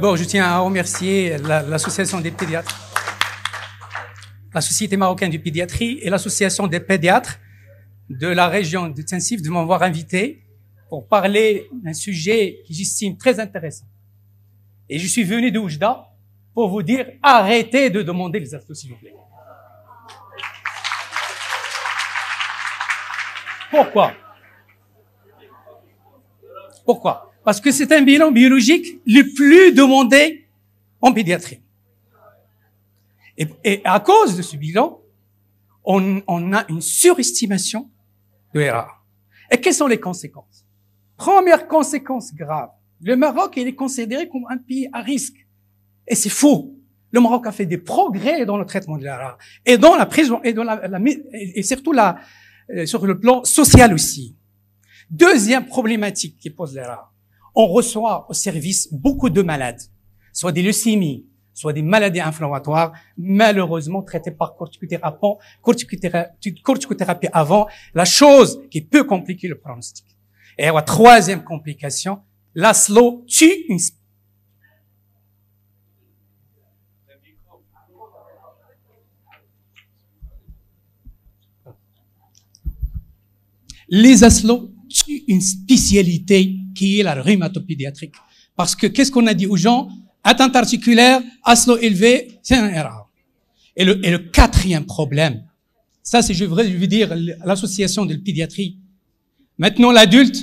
D'abord, je tiens à remercier l'association des pédiatres, la Société marocaine de pédiatrie et l'association des pédiatres de la région de Tensift de m'avoir invité pour parler d'un sujet que j'estime très intéressant. Et je suis venu de Oujda pour vous dire, arrêtez de demander les assos, s'il vous plaît. Pourquoi? Pourquoi? Parce que c'est un bilan biologique le plus demandé en pédiatrie. Et à cause de ce bilan, on a une surestimation de l'ERA. Et quelles sont les conséquences? Première conséquence grave. Le Maroc, il est considéré comme un pays à risque. Et c'est faux. Le Maroc a fait des progrès dans le traitement de l'ERA. Et dans la prison, et dans et surtout sur le plan social aussi. Deuxième problématique qui pose l'ERA. On reçoit au service beaucoup de malades. Soit des leucémies, soit des maladies inflammatoires, malheureusement traitées par corticothérapie avant, la chose qui peut compliquer le pronostic. Et la troisième complication, l'ASLO tue une... Les ASLO tuent une spécialité qui est la rhumatopédiatrique. Parce que qu'est-ce qu'on a dit aux gens? Atteinte articulaire, ASLO élevé, c'est un erreur. Et le quatrième problème, ça c'est, je veux dire, l'association de la pédiatrie. Maintenant, l'adulte,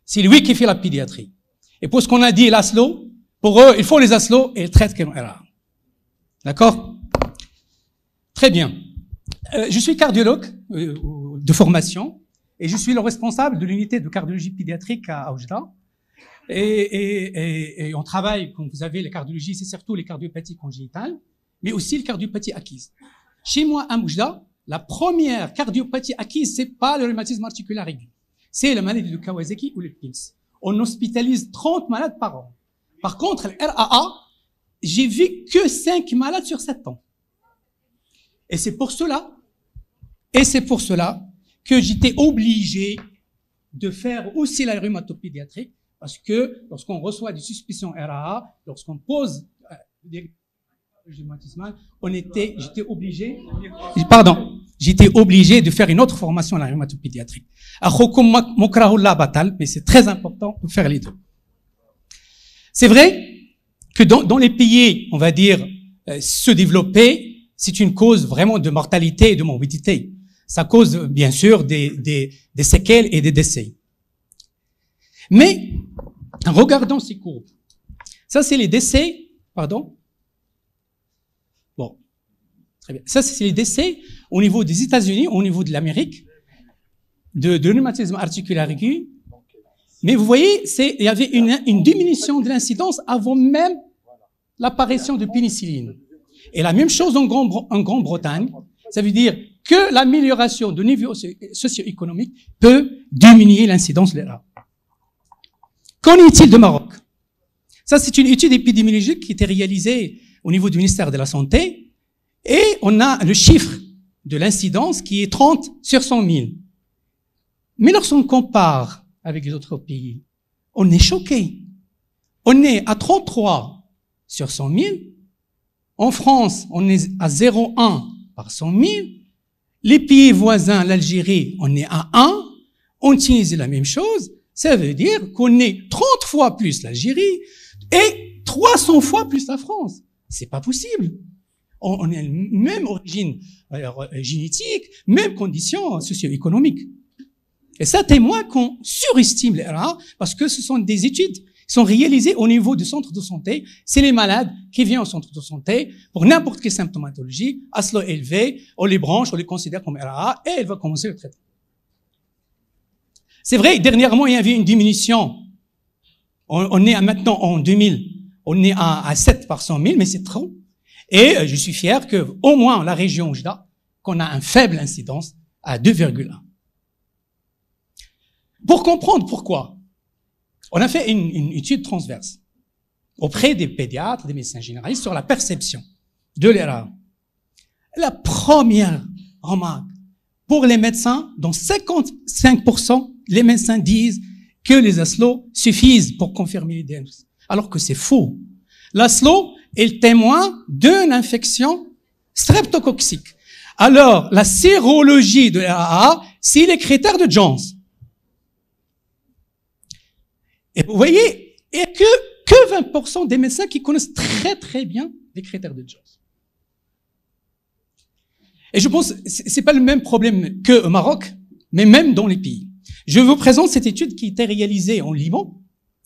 c'est lui qui fait la pédiatrie. Et pour ce qu'on a dit, l'ASLO, pour eux, il faut les ASLO et ils traitent comme erreur. D'accord? Très bien. Je suis cardiologue de formation et je suis le responsable de l'unité de cardiologie pédiatrique à Oujda. Et on travaille, comme vous savez, la cardiologie, c'est surtout les cardiopathies congénitales, mais aussi les cardiopathies acquises. Chez moi, à Oujda, la première cardiopathie acquise, c'est pas le rhumatisme articulaire aigu. C'est la maladie de Kawasaki ou le PIMS. On hospitalise 30 malades par an. Par contre, le RAA, j'ai vu que 5 malades sur 7 ans. Et c'est pour cela que j'étais obligé de faire aussi la rhumatopédiatrie. Parce que lorsqu'on reçoit des suspicions RAA, lorsqu'on pose des rhumatismales, j'étais obligé de faire une autre formation à la rhumatopédiatrie. Mais c'est très important de faire les deux. C'est vrai que dans les pays, on va dire, sous-développés, c'est une cause vraiment de mortalité et de morbidité. Ça cause, bien sûr, des séquelles et des décès. Mais, regardons ces courbes. Ça, c'est les décès, pardon. Bon. Très bien. Ça, c'est les décès au niveau des États-Unis, au niveau de l'Amérique, de rhumatisme articulaire aigu. Mais vous voyez, il y avait une diminution de l'incidence avant même l'apparition de pénicilline. Et la même chose en Grande-Bretagne. Ça veut dire que l'amélioration du niveau socio-économique peut diminuer l'incidence de l'ERA. Qu'en est-il de Maroc? Ça, c'est une étude épidémiologique qui était réalisée au niveau du ministère de la Santé. Et on a le chiffre de l'incidence qui est 30 sur 100 000. Mais lorsqu'on compare avec les autres pays, on est choqué. On est à 33 sur 100 000. En France, on est à 0,1 par 100 000. Les pays voisins, l'Algérie, on est à 1. En Tunisie, la même chose. Ça veut dire qu'on est 30 fois plus l'Algérie et 300 fois plus la France. C'est pas possible. On a la même origine génétique, même conditions socio-économiques. Et ça témoigne qu'on surestime les RA parce que ce sont des études qui sont réalisées au niveau du centre de santé. C'est les malades qui viennent au centre de santé pour n'importe quelle symptomatologie, ASLO élevé, on les branche, on les considère comme RA et elle va commencer le traitement. C'est vrai, dernièrement, il y avait une diminution. On est maintenant en 2000, on est à 7 par 100 000, mais c'est trop. Et je suis fier que, au moins, la région Oujda, qu'on a une faible incidence à 2,1. Pour comprendre pourquoi, on a fait une étude transverse auprès des pédiatres, des médecins généralistes sur la perception de l'ERA. La première remarque, pour les médecins, dans 55%, les médecins disent que les ASLO suffisent pour confirmer les diagnostics. Alors que c'est faux. Laszlo est le témoin d'une infection streptococcique. Alors, la sérologie de RAA, c'est les critères de Jones. Et vous voyez, il n'y a que 20% des médecins qui connaissent très très bien les critères de Jones. Et je pense que c'est pas le même problème qu'au Maroc, mais même dans les pays. Je vous présente cette étude qui a été réalisée en Liban,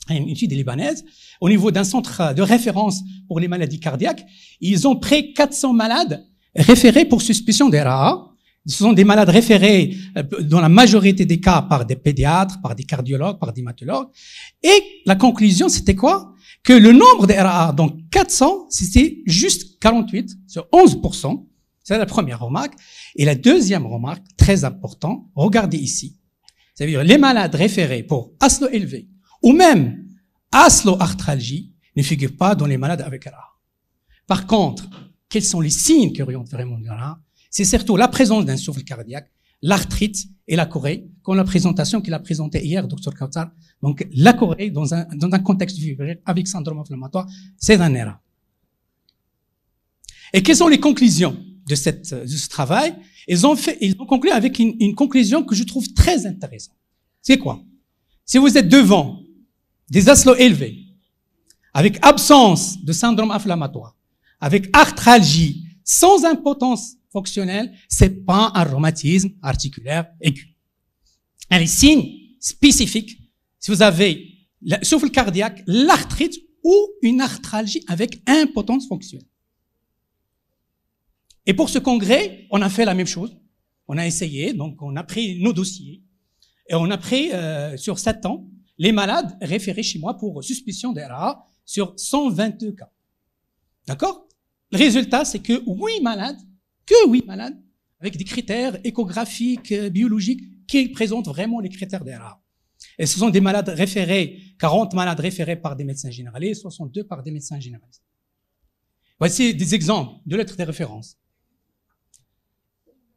une étude libanaise, au niveau d'un centre de référence pour les maladies cardiaques. Ils ont pris 400 malades référés pour suspicion d'RAA. Ce sont des malades référés dans la majorité des cas par des pédiatres, par des cardiologues, par des hématologues. Et la conclusion, c'était quoi? Que le nombre de RAA, donc 400, c'était juste 48 sur 11%. C'est la première remarque. Et la deuxième remarque, très importante, regardez ici. C'est-à-dire les malades référés pour ASLO élevé ou même ASLO-arthralgie ne figurent pas dans les malades avec RAA. Par contre, quels sont les signes qui orientent vraiment le RAA? C'est surtout la présence d'un souffle cardiaque, l'arthrite et la chorée, comme la présentation qu'il a présentée hier, Dr Kautar. Donc, la chorée dans un contexte fibrillé avec syndrome inflammatoire, c'est un RAA. Et quelles sont les conclusions de ce travail? Ils ont conclu avec une conclusion que je trouve très intéressante. C'est quoi? Si vous êtes devant des ASLO élevés, avec absence de syndrome inflammatoire, avec arthralgie, sans impotence fonctionnelle, c'est pas un rhumatisme articulaire aigu. Et les signes spécifiques, si vous avez le souffle cardiaque, l'arthrite ou une arthralgie avec impotence fonctionnelle. Et pour ce congrès, on a fait la même chose. On a essayé, donc on a pris nos dossiers et on a pris sur 7 ans les malades référés chez moi pour suspicion d'RAA sur 122 cas. D'accord? Le résultat, c'est que 8 malades, avec des critères échographiques, biologiques, qui présentent vraiment les critères d'RAA. Et ce sont des malades référés, 40 malades référés par des médecins généralistes, 62 par des médecins généralistes. Voici des exemples de lettres de référence.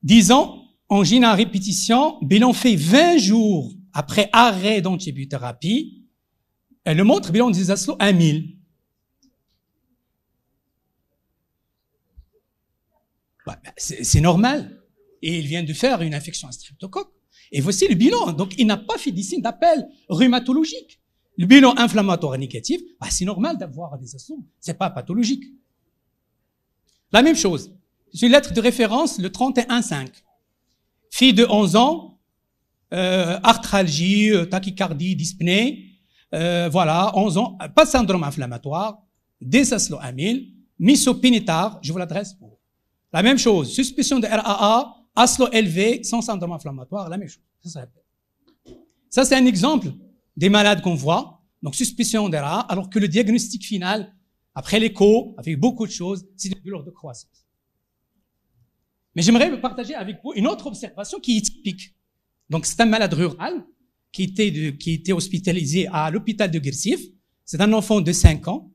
10 ans, angine à répétition, bilan fait 20 jours après arrêt d'antibiothérapie. Elle le montre, bilan des ASLO, 1000. C'est normal. Et il vient de faire une infection à streptocoque. Et voici le bilan. Donc, il n'a pas fait des signes d'appel rhumatologique. Le bilan inflammatoire négatif, c'est normal d'avoir des ASLO. C'est pas pathologique. La même chose. C'est une lettre de référence, le 31-5. Fille de 11 ans, arthralgie, tachycardie, dyspnée, voilà, 11 ans, pas de syndrome inflammatoire, des ASLO 1000, misopinitar, je vous l'adresse pour. La même chose, suspicion de RAA, ASLO élevé, sans syndrome inflammatoire, la même chose. Ça, c'est un exemple des malades qu'on voit, donc suspicion de RAA, alors que le diagnostic final, après l'écho, avec beaucoup de choses, c'est une douleur de croissance. Mais j'aimerais partager avec vous une autre observation qui est typique. Donc, c'est un malade rural qui était hospitalisé à l'hôpital de Guersif. C'est un enfant de 5 ans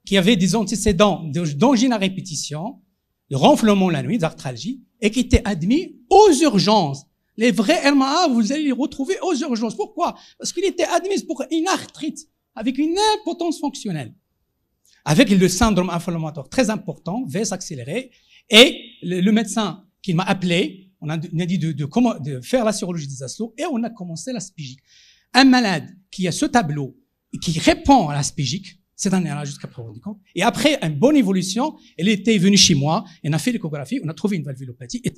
qui avait des antécédents d'angine à répétition, de renflement la nuit, d'arthralgie, et qui était admis aux urgences. Les vrais RMA, vous allez les retrouver aux urgences. Pourquoi? Parce qu'il était admis pour une arthrite, avec une impotence fonctionnelle, avec le syndrome inflammatoire très important, VS accéléré, et le médecin qui m'a appelé, on a dit de faire la sérologie des ASLO, et on a commencé la spigique. Un malade qui a ce tableau, et qui répond à la spigique, c'est un erreur jusqu'à preuve du compte. Et après une bonne évolution, elle était venue chez moi, on a fait l'échographie, on a trouvé une valvulopathie. Et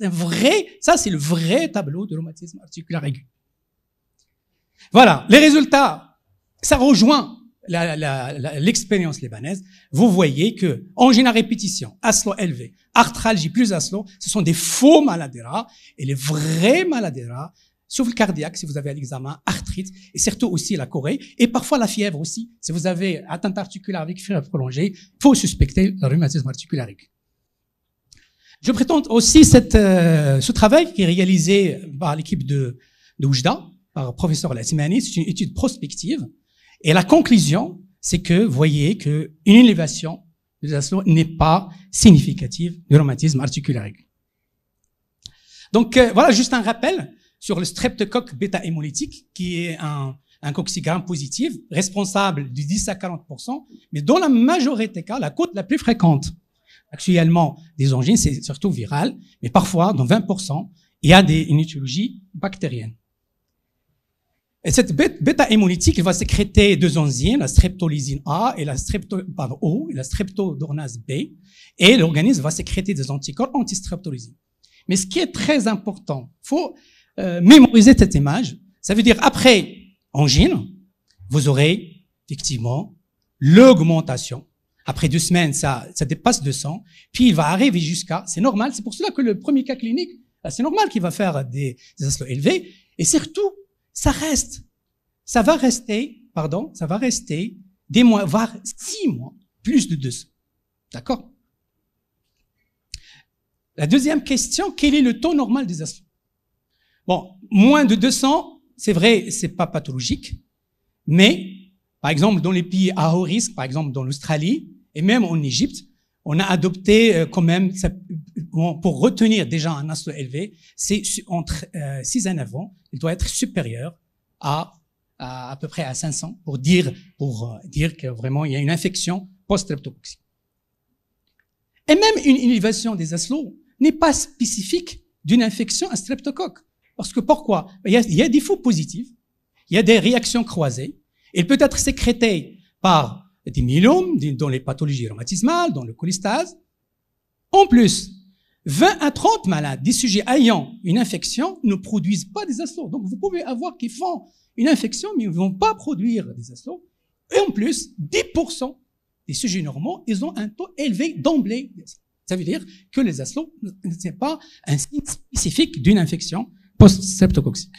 ça c'est le vrai tableau de rhumatisme articulaire aigu. Voilà, les résultats, ça rejoint l'expérience libanaise. Vous voyez que angine à répétition, ASLO élevé, arthralgie plus ASLO, ce sont des faux malades RAA, et les vrais malades RAA, souffle cardiaque, si vous avez à l'examen, arthrite, et surtout aussi la chorée, et parfois la fièvre aussi. Si vous avez atteinte articulaire avec fièvre prolongée, faut suspecter le rhumatisme articulaire aigu. Je présente aussi ce travail qui est réalisé par l'équipe de Oujda, par le professeur Lassimani. C'est une étude prospective. Et la conclusion, c'est que vous voyez que une élévation de ASLO n'est pas significative du rhumatisme articulaire aigu. Donc voilà juste un rappel sur le streptocoque bêta-hémolytique, qui est un un coccygramme positif, responsable de 10 à 40%, mais dans la majorité des cas, la cause la plus fréquente actuellement des angines, c'est surtout viral, mais parfois, dans 20%, il y a une étiologie bactérienne. Et cette bêta-hémolytique, elle va sécréter deux enzymes, la streptolysine A et la streptodornase B, et l'organisme va sécréter des anticorps anti-streptolysine. Mais ce qui est très important, faut mémoriser cette image. Ça veut dire après angine, vous aurez effectivement l'augmentation. Après 2 semaines, ça dépasse 200, puis il va arriver jusqu'à, c'est normal, c'est pour cela que le premier cas clinique, c'est normal qu'il va faire des aslos élevés, et surtout, ça va rester des mois, voire 6 mois, plus de 200. D'accord? La deuxième question, quel est le taux normal des aslos? Bon, moins de 200, c'est vrai, c'est pas pathologique, mais, par exemple, dans les pays à haut risque, par exemple dans l'Australie, et même en Égypte, on a adopté quand même, pour retenir déjà un aslo élevé, c'est entre 6 et 9 ans, il doit être supérieur à peu près à 500 pour dire que vraiment il y a une infection post-streptococcique. Et même une élévation des aslos n'est pas spécifique d'une infection à streptocoque. Parce que pourquoi? Il y a des faux positifs, il y a des réactions croisées, il peut être sécrété par des myélomes, dans les pathologies rhumatismales, dans le cholestase. En plus, 20 à 30 malades, des sujets ayant une infection, ne produisent pas des aslos. Donc, vous pouvez avoir qui font une infection, mais ils ne vont pas produire des aslos. Et en plus, 10% des sujets normaux, ils ont un taux élevé d'emblée. Ça veut dire que les aslos, ce n'est pas un signe spécifique d'une infection post-streptococcique.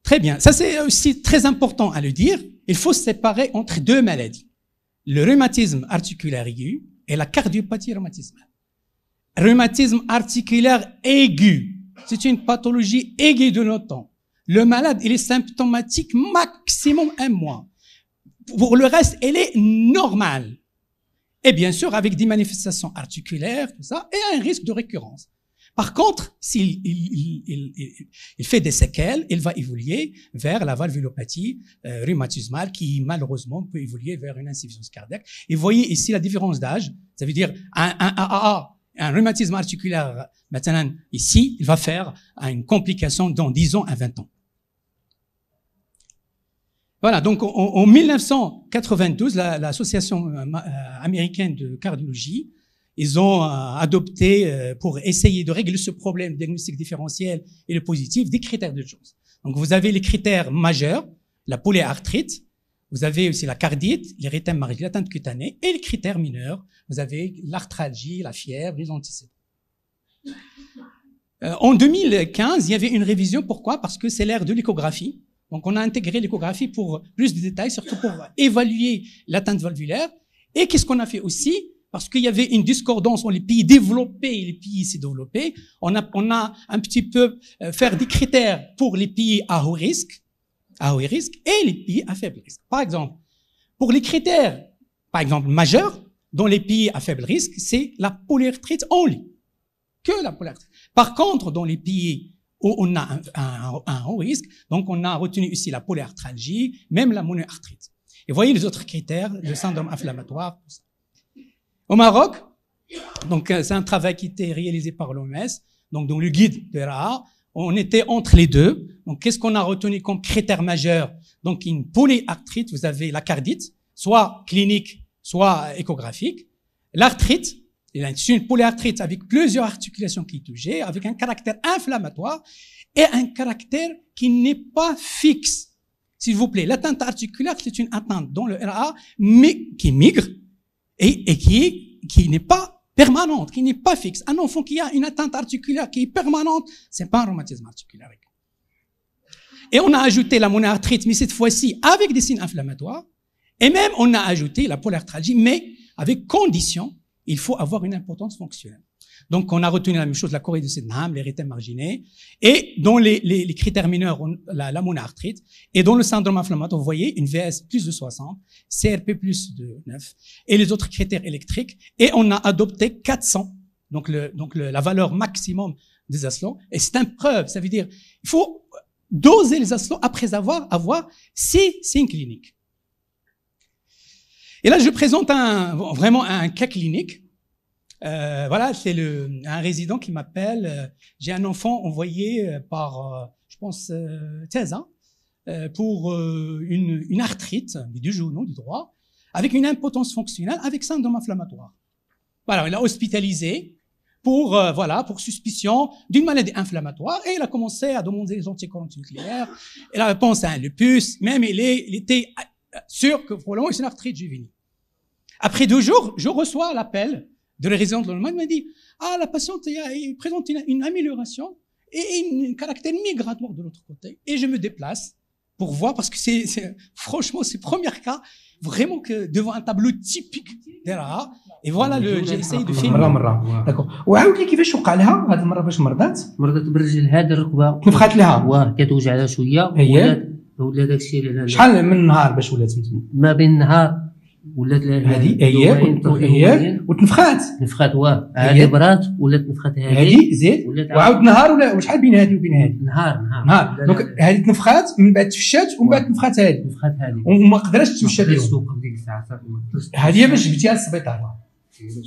Très bien. Ça, c'est aussi très important à le dire. Il faut séparer entre 2 maladies. Le rhumatisme articulaire aigu et la cardiopathie rhumatismale. Rhumatisme articulaire aigu, c'est une pathologie aiguë de longtemps. Le malade, il est symptomatique maximum 1 mois. Pour le reste, elle est normale. Et bien sûr, avec des manifestations articulaires, tout ça, et un risque de récurrence. Par contre, s'il fait des séquelles, il va évoluer vers la valvulopathie rhumatismale qui, malheureusement, peut évoluer vers une insuffisance cardiaque. Et vous voyez ici la différence d'âge. Ça veut dire un rhumatisme articulaire, maintenant, ici, il va faire une complication dans 10 ans à 20 ans. Voilà, donc en 1992, l'Association américaine de cardiologie, ils ont adopté, pour essayer de régler ce problème de diagnostic différentiel et le positif, des critères de chance. Donc, vous avez les critères majeurs, la polyarthrite, vous avez aussi la cardite, l'érythème marginal, l'atteinte cutanée, et les critères mineurs, vous avez l'arthralgie, la fièvre, les antécédents. En 2015, il y avait une révision. Pourquoi? Parce que c'est l'ère de l'échographie. Donc, on a intégré l'échographie pour plus de détails, surtout pour évaluer l'atteinte valvulaire. Et qu'est-ce qu'on a fait aussi? Parce qu'il y avait une discordance entre les pays développés et les pays sous-développés. On a un petit peu faire des critères pour les pays à haut risque et les pays à faible risque. Par exemple, pour les critères, par exemple, majeurs, dans les pays à faible risque, c'est la polyarthrite only. Que la polyarthrite. Par contre, dans les pays où on a un haut risque, donc on a retenu ici la polyarthralgie, même la monoarthrite. Et voyez les autres critères, le syndrome inflammatoire, tout ça. Au Maroc, donc c'est un travail qui était réalisé par l'OMS, donc dans le guide de RAA, on était entre les deux. Donc qu'est-ce qu'on a retenu comme critère majeur? Donc une polyarthrite, vous avez la cardite, soit clinique, soit échographique. L'arthrite, c'est une polyarthrite avec plusieurs articulations qui touchent, avec un caractère inflammatoire et un caractère qui n'est pas fixe. S'il vous plaît, l'atteinte articulaire, c'est une atteinte dans le RAA, mais qui migre, et qui n'est pas permanente, qui n'est pas fixe. Un enfant qui a une atteinte articulaire qui est permanente, c'est pas un rhumatisme articulaire. Et on a ajouté la monoarthrite, mais cette fois-ci avec des signes inflammatoires. Et même on a ajouté la polyarthralgie, mais avec condition, il faut avoir une importance fonctionnelle. Donc on a retenu la même chose, la chorée de Sydenham, l'érythème marginé, et dans les critères mineurs, la monoarthrite, et dans le syndrome inflammatoire, vous voyez une VS plus de 60, CRP plus de 9, et les autres critères électriques, et on a adopté 400, donc la valeur maximum des aslos, et c'est une preuve, ça veut dire, il faut doser les aslos après avoir ces signes cliniques. Et là, je présente vraiment un cas clinique. Voilà, c'est un résident qui m'appelle. J'ai un enfant envoyé par, je pense, 16 ans, pour une arthrite du genou, du droit, avec une impotence fonctionnelle, avec syndrome inflammatoire. Voilà, il a hospitalisé pour suspicion d'une maladie inflammatoire, et il a commencé à demander des anticorps nucléaires. Et la réponse à un lupus, même il était sûr que probablement c'est une arthrite juvénile. Après 2 jours, je reçois l'appel de la résidente de l'Allemagne, il m'a dit, la patiente il présente une amélioration et un caractère migratoire de l'autre côté. Et je me déplace pour voir, parce que franchement, c'est le premier cas, vraiment que devant un tableau typique d'RAA. Et voilà, j'ai essayé de filmer. مرة داكور. وعاود لي كيفاش وقع لها هذه المرة باش مرضات برجل هذه الركبه تنفخات لها كتوجع لها شويه ولا داكشي اللي شحال من نهار باش ولات ما بين النهار ولات هذه هي وتنفخات هذه برات ولات نفخات هذه زيد وعاود نهار ولا شحال بين هذه وبين هذه نهار دونك هذه تنفخات من بعد تفشات ومن بعد تنفخات هذه وما قدرتش تمشى بهم هذه باش جبتيها للسبيطار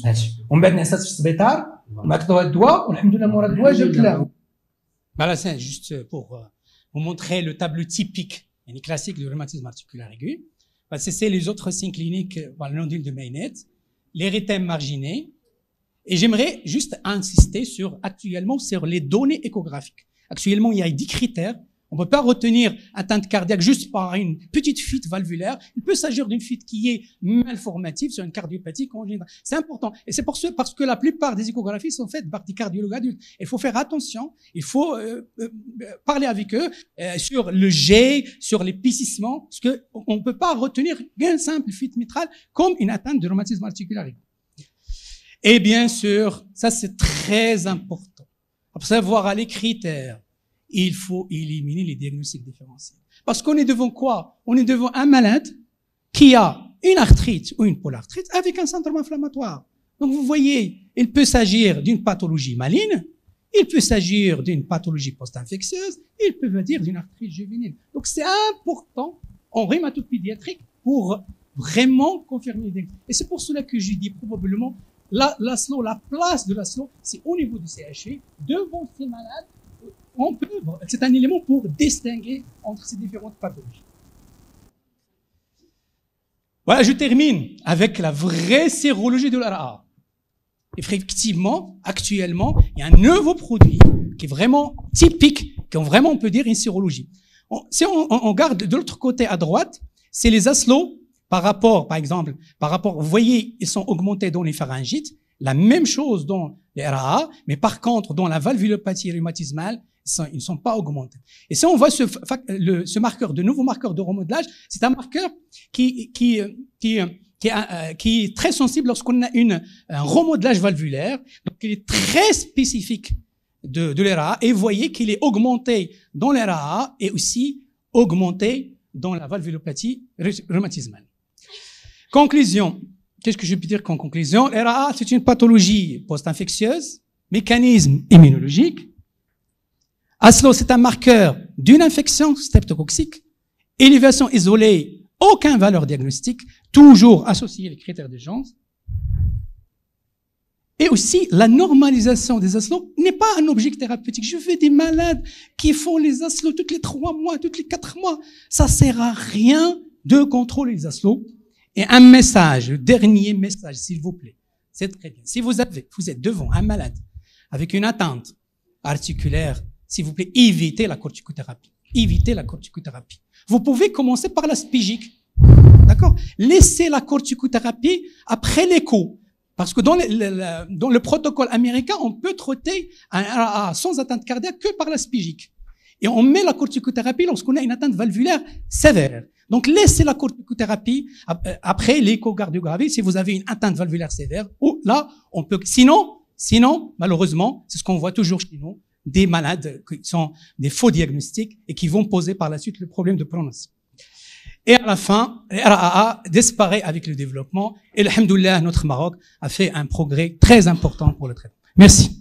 هادشي ومن بعد نعسات في السبيطار معطوها الدواء والحمد لله مورا الدواء جابت لها. Voilà, c'est juste pour vous montrer le tableau typique et classique du rhumatisme articulaire aigu. C'est les autres signes cliniques, le nodule de Maynard, l'érythème marginé. Et j'aimerais juste insister actuellement sur les données échographiques. Actuellement, il y a 10 critères. On ne peut pas retenir atteinte cardiaque juste par une petite fuite valvulaire. Il peut s'agir d'une fuite qui est malformative sur une cardiopathie congénitale. C'est important. Et c'est parce que la plupart des échographies sont faites par des cardiologues adultes. Il faut faire attention. Il faut parler avec eux sur le jet, sur l'épaississement, parce que on ne peut pas retenir une simple fuite mitrale comme une atteinte de rhumatisme articulaire. Et bien sûr, ça c'est très important. Pour savoir les critères, il faut éliminer les diagnostics différentiels. Parce qu'on est devant quoi? On est devant un malade qui a une arthrite ou une polarthrite avec un syndrome inflammatoire. Donc vous voyez, il peut s'agir d'une pathologie maligne, il peut s'agir d'une pathologie post-infectieuse, il peut venir d'une arthrite juvénile. Donc c'est important en rhumatopédiatrique pour vraiment confirmer les diagnostics. Et c'est pour cela que je dis probablement la place de l'ASLO, c'est au niveau du CHU, devant ces malades. C'est un élément pour distinguer entre ces différentes pathologies. Voilà, je termine avec la vraie sérologie de l'RAA. Effectivement, actuellement, il y a un nouveau produit qui est vraiment typique, on peut dire une sérologie. Si on regarde de l'autre côté à droite, c'est les aslos par rapport, vous voyez, ils sont augmentés dans les pharyngites, la même chose dans les RAA, mais par contre, dans la valvulopathie rhumatismale, ils ne sont pas augmentés. Et si on voit ce marqueur, de nouveau marqueur de remodelage, c'est un marqueur qui est très sensible lorsqu'on a un remodelage valvulaire. Donc, il est très spécifique de l'RAA. Et vous voyez qu'il est augmenté dans l'RAA et aussi augmenté dans la valvulopathie rhumatismale. Conclusion. Qu'est-ce que je peux dire qu'en conclusion? l'RAA, c'est une pathologie post-infectieuse, mécanisme immunologique. ASLO, c'est un marqueur d'une infection streptococcique, élévation isolée, aucune valeur diagnostique, toujours associé aux critères d'urgence. Et aussi, la normalisation des ASLO n'est pas un objectif thérapeutique. Je veux des malades qui font les ASLO tous les 3 mois, tous les 4 mois. Ça sert à rien de contrôler les ASLO. Et un message, le dernier message, s'il vous plaît. C'est très bien. Si vous êtes devant un malade avec une atteinte articulaire, s'il vous plaît, évitez la corticothérapie. Évitez la corticothérapie. Vous pouvez commencer par la spigique. D'accord? Laissez la corticothérapie après l'écho. Parce que dans le protocole américain, on peut traiter un RAA sans atteinte cardiaque que par la spigique. Et on met la corticothérapie lorsqu'on a une atteinte valvulaire sévère. Donc, laissez la corticothérapie après l'échocardiographie si vous avez une atteinte valvulaire sévère. Ou là, on peut. Sinon, malheureusement, c'est ce qu'on voit toujours chez nous, des malades qui sont des faux diagnostics et qui vont poser par la suite le problème de prononciation. Et à la fin, le RAA disparaît avec le développement. Et alhamdoulilah, notre Maroc a fait un progrès très important pour le traitement. Merci.